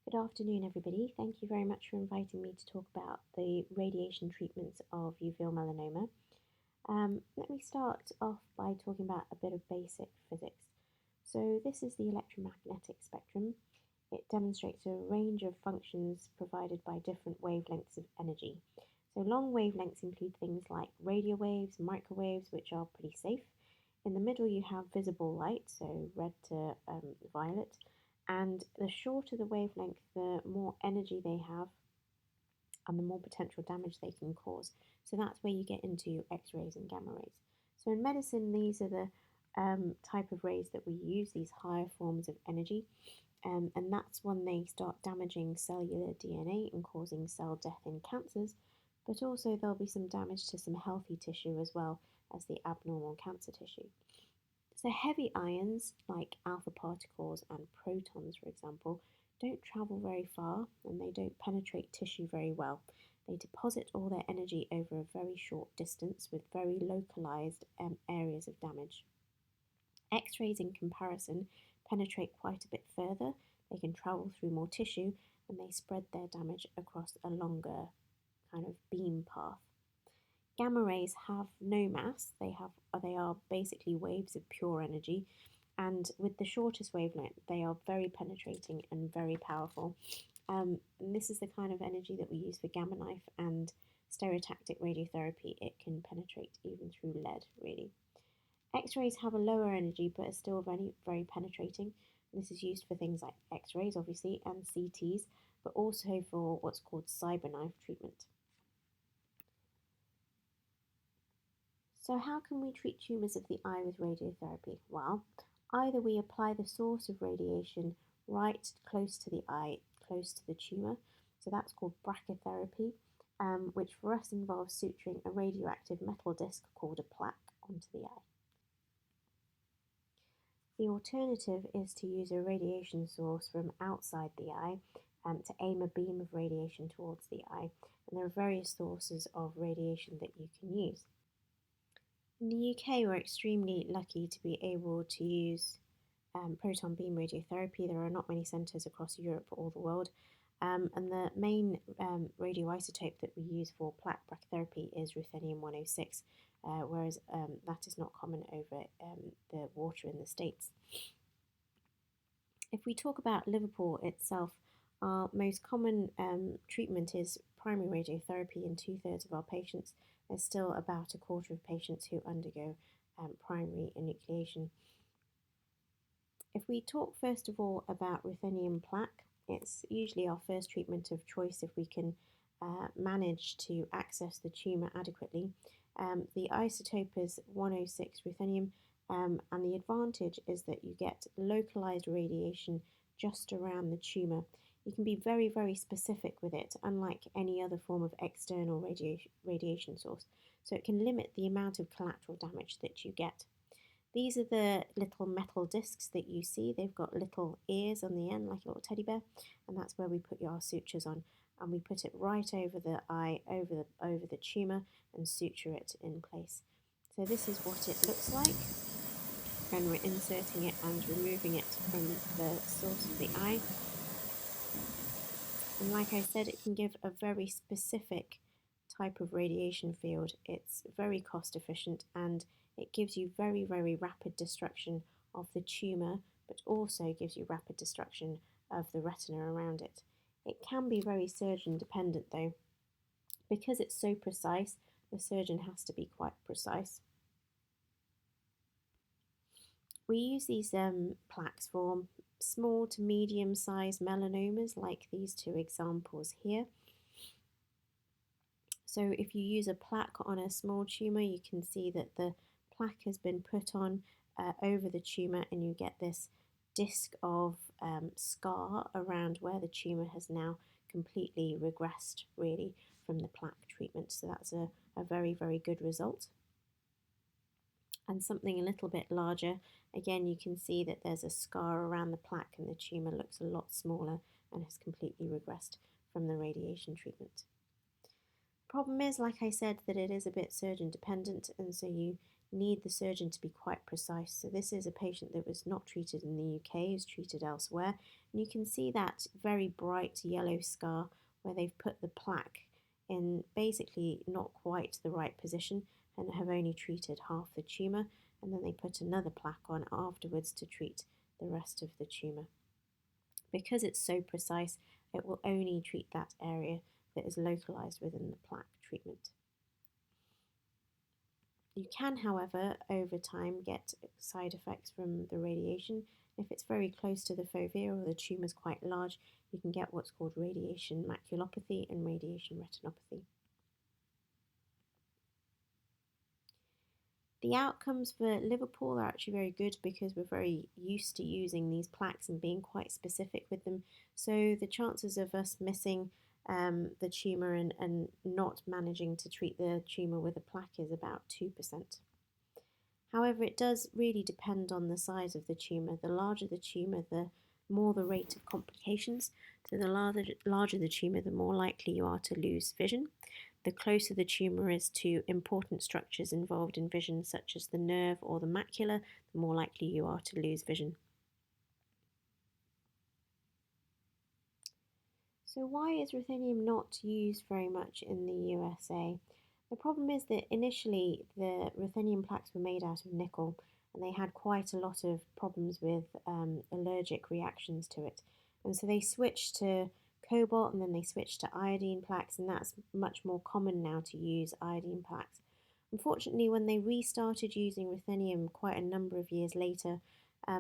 Good afternoon, everybody. Thank you very much for inviting me to talk about the radiation treatments of uveal melanoma. Let me start off by talking about a bit of basic physics. So this is the electromagnetic spectrum. It demonstrates a range of functions provided by different wavelengths of energy. So long wavelengths include things like radio waves, microwaves, which are pretty safe. In the middle you have visible light, so red to violet, and the shorter the wavelength, the more energy they have and the more potential damage they can cause. So that's where you get into X-rays and gamma rays. So in medicine, these are the type of rays that we use, these higher forms of energy, and that's when they start damaging cellular DNA and causing cell death in cancers, but also there'll be some damage to some healthy tissue as well as the abnormal cancer tissue. So heavy ions, like alpha particles and protons, for example, don't travel very far and they don't penetrate tissue very well. They deposit all their energy over a very short distance with very localized areas of damage. X-rays, in comparison, penetrate quite a bit further. They can travel through more tissue and they spread their damage across a longer kind of beam path. Gamma rays have no mass. They are basically waves of pure energy, and with the shortest wavelength, they are very penetrating and very powerful. And this is the kind of energy that we use for gamma knife and stereotactic radiotherapy. It can penetrate even through lead, really. X-rays have a lower energy but are still very, very penetrating. This is used for things like X-rays, obviously, and CTs, but also for what's called cyberknife treatment. So how can we treat tumours of the eye with radiotherapy? Well, either we apply the source of radiation right close to the eye, close to the tumour, so that's called brachytherapy, which for us involves suturing a radioactive metal disc called a plaque onto the eye. The alternative is to use a radiation source from outside the eye to aim a beam of radiation towards the eye, and there are various sources of radiation that you can use. In the UK, we're extremely lucky to be able to use proton beam radiotherapy. There are not many centres across Europe or the world, and the main radioisotope that we use for plaque brachytherapy is Ruthenium 106, whereas that is not common over the water in the States. If we talk about Liverpool itself, our most common treatment is primary radiotherapy in 2/3 of our patients. There's still about a quarter of patients who undergo primary enucleation. If we talk first of all about Ruthenium Plaque, it's usually our first treatment of choice if we can manage to access the tumour adequately. The isotope is 106 Ruthenium, and the advantage is that you get localized radiation just around the tumour. You can be very, very specific with it, unlike any other form of external radiation source, so it can limit the amount of collateral damage that you get. These are the little metal discs that you see. They've got little ears on the end, like a little teddy bear, and that's where we put our sutures on. And we put it right over the eye, over the tumour, and suture it in place. So this is what it looks like when we're inserting it and removing it from the source of the eye. And like I said, it can give a very specific type of radiation field. It's very cost efficient and it gives you very, very rapid destruction of the tumour, but also gives you rapid destruction of the retina around it. It can be very surgeon dependent though. Because it's so precise, the surgeon has to be quite precise. We use these plaques for small to medium sized melanomas like these two examples here. So if you use a plaque on a small tumour, you can see that the plaque has been put on over the tumour and you get this disc of scar around where the tumour has now completely regressed really from the plaque treatment. So that's a very, very good result. And something a little bit larger, again you can see that there's a scar around the plaque and the tumour looks a lot smaller and has completely regressed from the radiation treatment. Problem is, like I said, that it is a bit surgeon dependent, and so you need the surgeon to be quite precise. So this is a patient that was not treated in the UK, was treated elsewhere. And you can see that very bright yellow scar where they've put the plaque in basically not quite the right position and have only treated half the tumour, and then they put another plaque on afterwards to treat the rest of the tumour. Because it's so precise, it will only treat that area that is localised within the plaque treatment. You can, however, over time get side effects from the radiation. If it's very close to the fovea or the tumour is quite large, you can get what's called radiation maculopathy and radiation retinopathy. The outcomes for Liverpool are actually very good because we're very used to using these plaques and being quite specific with them. So the chances of us missing the tumour and not managing to treat the tumour with a plaque is about 2%. However, it does really depend on the size of the tumour. The larger the tumour, the more the rate of complications. So the larger the tumour, the more likely you are to lose vision. The closer the tumour is to important structures involved in vision, such as the nerve or the macula, the more likely you are to lose vision. So why is ruthenium not used very much in the USA? The problem is that initially the ruthenium plaques were made out of nickel, and they had quite a lot of problems with allergic reactions to it. And so they switched to cobalt, and then they switched to iodine plaques, and that's much more common now to use iodine plaques. Unfortunately, when they restarted using ruthenium quite a number of years later,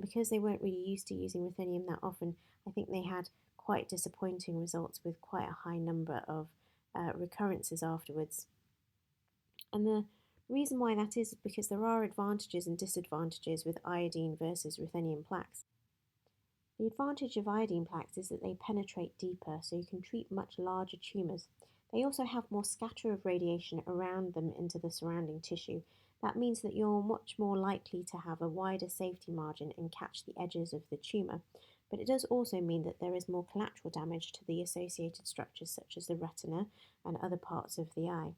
because they weren't really used to using ruthenium that often, I think they had quite disappointing results with quite a high number of recurrences afterwards. And the reason why that is because there are advantages and disadvantages with iodine versus ruthenium plaques. The advantage of iodine plaques is that they penetrate deeper, so you can treat much larger tumours. They also have more scatter of radiation around them into the surrounding tissue. That means that you're much more likely to have a wider safety margin and catch the edges of the tumour. But it does also mean that there is more collateral damage to the associated structures such as the retina and other parts of the eye.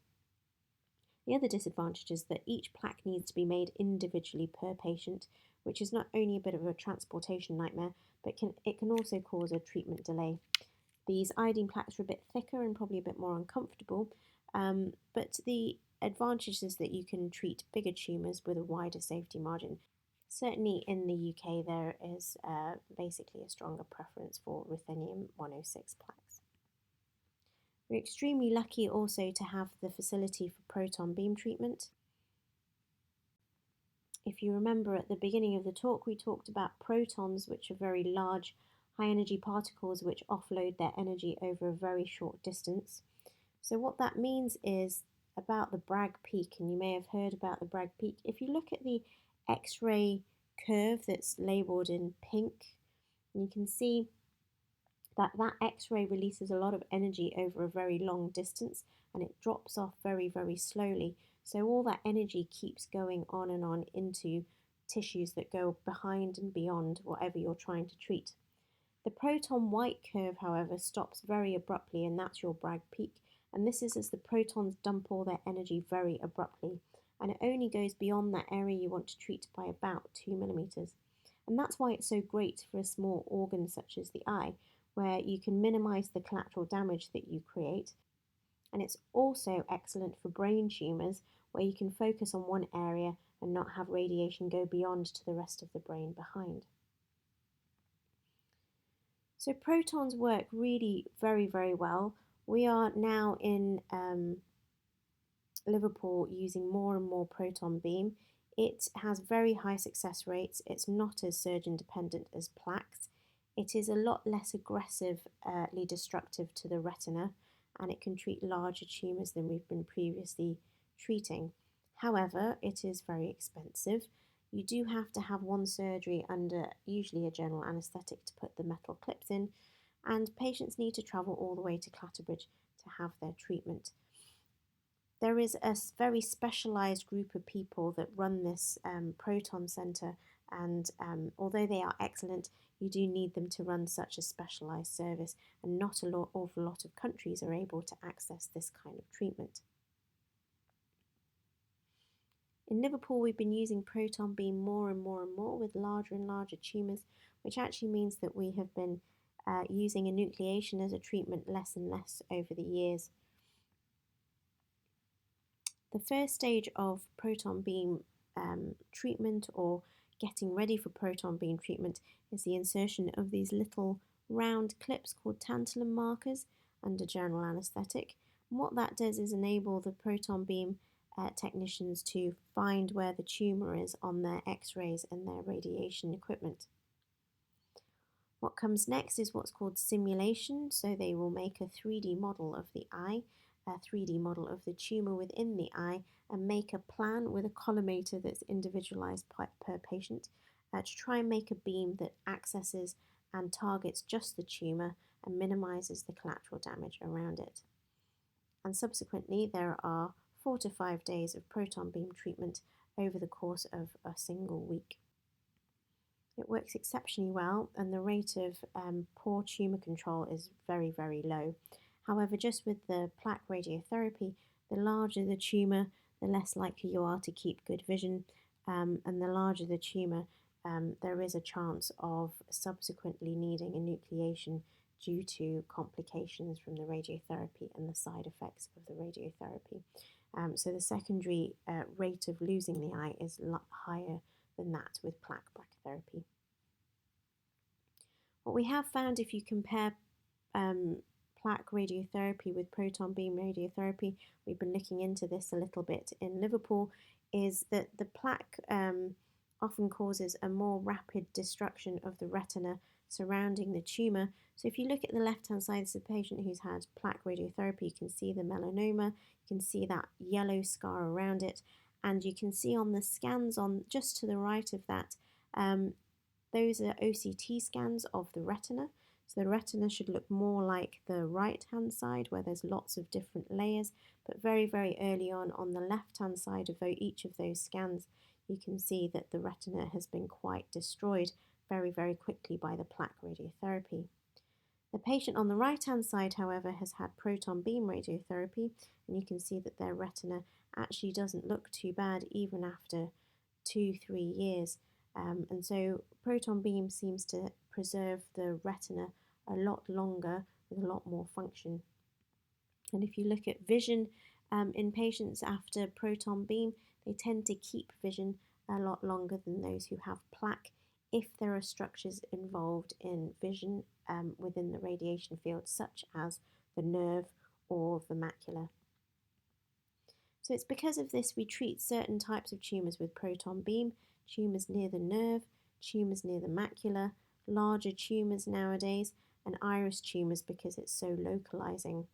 The other disadvantage is that each plaque needs to be made individually per patient, which is not only a bit of a transportation nightmare, but it can also cause a treatment delay. These iodine plaques are a bit thicker and probably a bit more uncomfortable, but the advantage is that you can treat bigger tumours with a wider safety margin. Certainly in the UK there is basically a stronger preference for ruthenium 106 plaques. We're extremely lucky also to have the facility for proton beam treatment. If you remember at the beginning of the talk, we talked about protons, which are very large, high-energy particles which offload their energy over a very short distance. So what that means is about the Bragg peak, and you may have heard about the Bragg peak. If you look at the X-ray curve that's labelled in pink, you can see that X-ray releases a lot of energy over a very long distance, and it drops off very, very slowly. So all that energy keeps going on and on into tissues that go behind and beyond whatever you're trying to treat. The proton white curve, however, stops very abruptly, and that's your Bragg peak. And this is as the protons dump all their energy very abruptly. And it only goes beyond that area you want to treat by about 2 millimeters. And that's why it's so great for a small organ such as the eye, where you can minimize the collateral damage that you create. And it's also excellent for brain tumours, where you can focus on one area and not have radiation go beyond to the rest of the brain behind. So protons work really very, very well. We are now in Liverpool using more and more proton beam. It has very high success rates. It's not as surgeon dependent as plaques. It is a lot less aggressively destructive to the retina, and it can treat larger tumours than we've been previously treating. However, it is very expensive. You do have to have one surgery under usually a general anaesthetic to put the metal clips in, and patients need to travel all the way to Clatterbridge to have their treatment. There is a very specialised group of people that run this proton centre, and although they are excellent, you do need them to run such a specialised service, and not an awful lot of countries are able to access this kind of treatment. In Liverpool, we've been using proton beam more and more and more with larger and larger tumours, which actually means that we have been using enucleation as a treatment less and less over the years. The first stage of proton beam treatment, or getting ready for proton beam treatment, is the insertion of these little round clips called tantalum markers under general anaesthetic. And what that does is enable the proton beam technicians to find where the tumour is on their x-rays and their radiation equipment. What comes next is what's called simulation, so they will make a 3D model of the eye, a 3D model of the tumour within the eye, and make a plan with a collimator that's individualised per patient to try and make a beam that accesses and targets just the tumour and minimises the collateral damage around it. And subsequently, there are 4 to 5 days of proton beam treatment over the course of a single week. It works exceptionally well, and the rate of poor tumour control is very, very low. However, just with the plaque radiotherapy, the larger the tumour, the less likely you are to keep good vision, and the larger the tumour, there is a chance of subsequently needing enucleation due to complications from the radiotherapy and the side effects of the radiotherapy. So the secondary rate of losing the eye is a lot higher than that with plaque brachytherapy. What we have found, if you compare plaque radiotherapy with proton beam radiotherapy, we've been looking into this a little bit in Liverpool, is that the plaque often causes a more rapid destruction of the retina surrounding the tumour. So if you look at the left-hand side, this is a patient who's had plaque radiotherapy. You can see the melanoma, you can see that yellow scar around it, and you can see on the scans on just to the right of that, those are OCT scans of the retina. So the retina should look more like the right-hand side, where there's lots of different layers, but very, very early on the left-hand side of each of those scans, you can see that the retina has been quite destroyed very, very quickly by the plaque radiotherapy. The patient on the right-hand side, however, has had proton beam radiotherapy, and you can see that their retina actually doesn't look too bad even after 2-3 years. And so proton beam seems to preserve the retina a lot longer with a lot more function. And if you look at vision in patients after proton beam, they tend to keep vision a lot longer than those who have plaque if there are structures involved in vision within the radiation field, such as the nerve or the macula. So it's because of this we treat certain types of tumours with proton beam, tumours near the nerve, tumours near the macula, larger tumours nowadays, and iris tumours because it's so localising.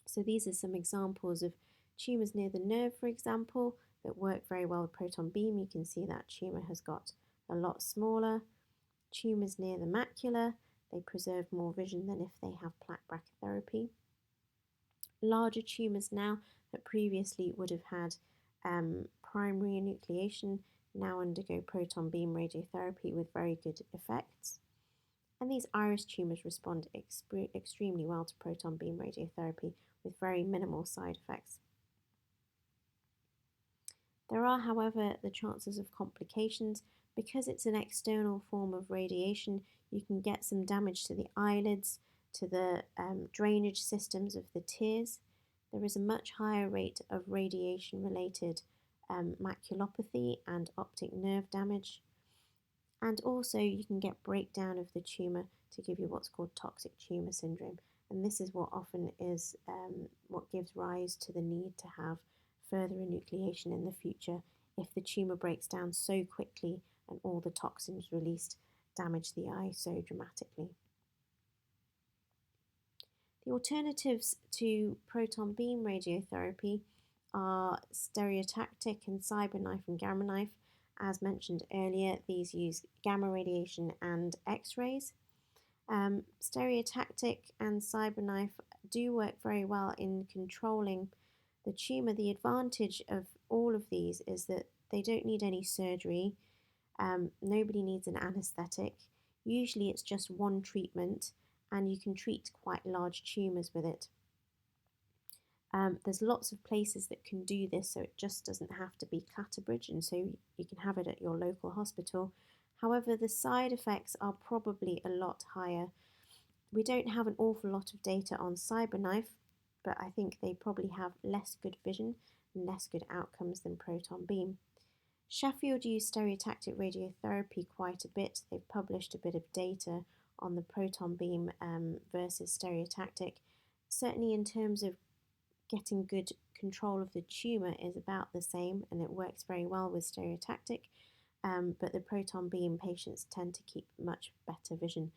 So these are some examples of tumours near the nerve, for example, that work very well with proton beam. You can see that tumour has got a lot smaller. Tumours near the macula, they preserve more vision than if they have plaque brachytherapy. Larger tumours now that previously would have had primary enucleation now undergo proton beam radiotherapy with very good effects. And these iris tumours respond extremely well to proton beam radiotherapy with very minimal side effects. There are, however, the chances of complications. Because it's an external form of radiation, you can get some damage to the eyelids, to the drainage systems of the tears. There is a much higher rate of radiation-related maculopathy and optic nerve damage. And also you can get breakdown of the tumour to give you what's called toxic tumour syndrome. And this is what often is what gives rise to the need to have further enucleation in the future if the tumour breaks down so quickly and all the toxins released damage the eye so dramatically. The alternatives to proton beam radiotherapy are stereotactic and cyberknife and gamma knife. As mentioned earlier, these use gamma radiation and X-rays. Stereotactic and cyberknife do work very well in controlling the tumour. The advantage of all of these is that they don't need any surgery. Nobody needs an anaesthetic. Usually it's just one treatment and you can treat quite large tumours with it. There's lots of places that can do this, so it just doesn't have to be Clatterbridge, and so you can have it at your local hospital. However, the side effects are probably a lot higher. We don't have an awful lot of data on CyberKnife, but I think they probably have less good vision and less good outcomes than Proton Beam. Sheffield use stereotactic radiotherapy quite a bit. They've published a bit of data on the Proton Beam versus stereotactic. Certainly in terms of getting good control of the tumour is about the same, and it works very well with stereotactic, but the Proton Beam patients tend to keep much better vision.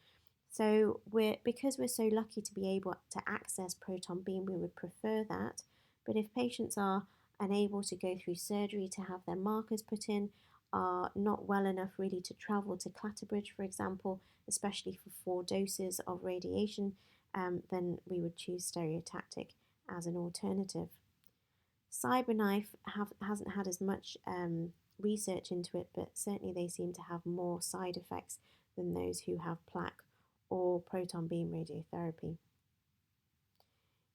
So because we're so lucky to be able to access Proton Beam, we would prefer that. But if patients are unable to go through surgery to have their markers put in, are not well enough really to travel to Clatterbridge, for example, especially for 4 doses of radiation, then we would choose stereotactic as an alternative. CyberKnife hasn't had as much research into it, but certainly they seem to have more side effects than those who have plaque or proton beam radiotherapy.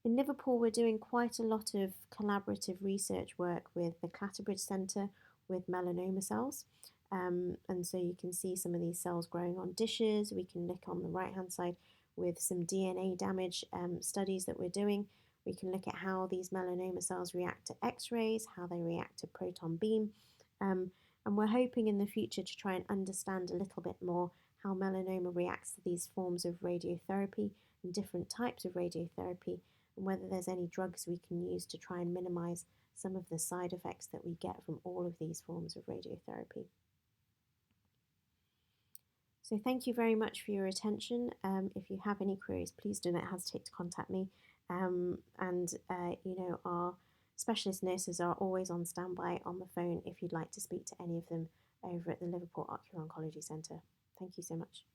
In Liverpool, we're doing quite a lot of collaborative research work with the Clatterbridge Centre with melanoma cells. And so you can see some of these cells growing on dishes. We can look on the right-hand side with some DNA damage studies that we're doing. We can look at how these melanoma cells react to X-rays, how they react to proton beam. And we're hoping in the future to try and understand a little bit more how melanoma reacts to these forms of radiotherapy and different types of radiotherapy, and whether there's any drugs we can use to try and minimize some of the side effects that we get from all of these forms of radiotherapy. So thank you very much for your attention. If you have any queries, please do not hesitate to contact me. Our specialist nurses are always on standby on the phone if you'd like to speak to any of them over at the Liverpool Ocular Oncology Centre. Thank you so much.